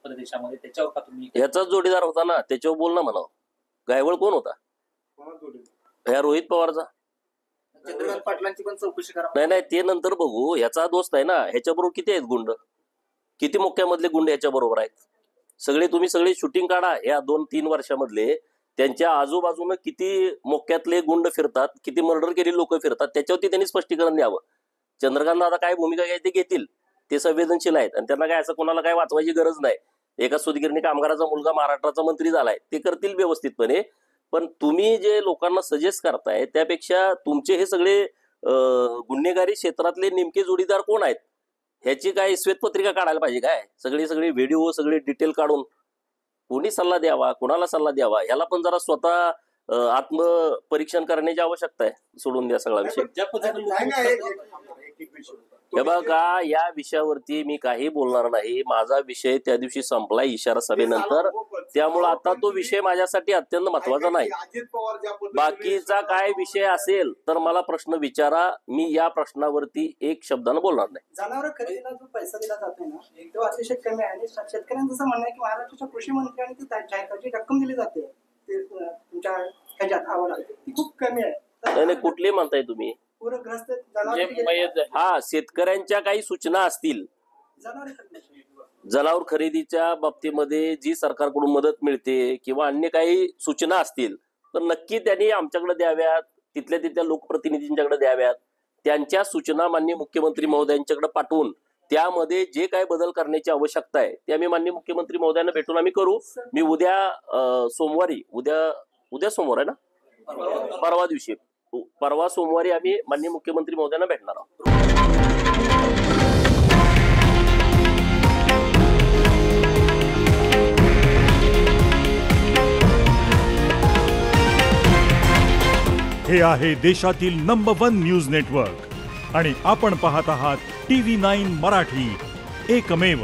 प्रदेशामध्ये, त्याच्यावर का तुम्ही? ह्याचाच जोडीदार होता ना, त्याच्यावर बोल ना म्हणावं. गायवळ कोण होता? ह्या रोहित पवारचा. चंद्रकांत पाटलांची पण चौकशी करा. नाही ते नंतर बघू. ह्याचा दोस्त आहे ना, ह्याच्याबरोबर किती आहेत गुंड, किती मोक्यामधले गुंड ह्याच्या बरोबर आहेत. तुम्ही सगळे शूटिंग काढा या 2-3 वर्षामधले. त्यांच्या आजूबाजूनं किती मोक्यातले गुंड फिरतात, किती मर्डर केलेली लोक फिरतात, त्याच्यावरती त्यांनी स्पष्टीकरण द्यावं. चंद्रकांत आता काय भूमिका घ्यायची ते घेतील, ते संवेदनशील आहेत आणि त्यांना काय असं कोणाला काय वाचवायची गरज नाही. एका सुतगिरणी कामगाराचा मुलगा महाराष्ट्राचा मंत्री झालाय, ते करतील व्यवस्थितपणे. पण तुम्ही जे लोकांना सजेस्ट करताय त्यापेक्षा तुमचे हे सगळे गुन्हेगारी क्षेत्रातले नेमके जोडीदार कोण आहेत ह्याची काय श्वेतपत्रिका काढायला पाहिजे. काय सगळे व्हिडिओ सगळे डिटेल काढून कोणी सल्ला द्यावा, कोणाला सल्ला द्यावा, ह्याला पण जरा स्वतः आत्मपरीक्षण करण्याची आवश्यकता आहे. सोडून द्या सगळा विषय. हे बघा, या विषयावरती मी काही बोलणार नाही. माझा विषय त्या दिवशी संपला इशारा सभेनंतर, त्यामुळे आता तो विषय माझ्यासाठी अत्यंत महत्वाचा नाही. बाकीचा काय विषय असेल तर मला प्रश्न विचारा, मी या प्रश्नावरती एक शब्दानं बोलणार नाही. जनावर खरेदीला जो पैसा दिला जातोय ना, तो अतिशय कमी आहे. आणि शेतकऱ्यांचं असं म्हणणं आहे की महाराष्ट्राच्या कृषी मंत्र्यांनी ती जाहिरातीची रक्कम दिली जाते तुमच्या ह्याच्यात अहवालात, ती खूप कमी आहे. नाही कुठली म्हणताय तुम्ही? हा, शेतकऱ्यांच्या काही सूचना असतील जनावर खरेदीच्या बाबतीमध्ये जी सरकारकडून मदत मिळते किंवा अन्य काही सूचना असतील तर नक्की त्यांनी आमच्याकडे द्याव्यात, तिथल्या लोकप्रतिनिधींच्याकडे द्याव्यात. त्यांच्या सूचना माननीय मुख्यमंत्री महोदयांच्याकडे पाठवून त्यामध्ये जे काय बदल करण्याची आवश्यकता आहे ते आम्ही माननीय मुख्यमंत्री महोदयांना भेटून आम्ही करू. मी उद्या सोमवारी सोमवार आहे ना, परवा सोमवारी आम्ही माननीय मुख्यमंत्री महोदयांना भेटणार आहोत. हे आहे देशातील नंबर 1 न्यूज नेटवर्क आणि आपण पाहत आहात TV9 मराठी, एकमेव.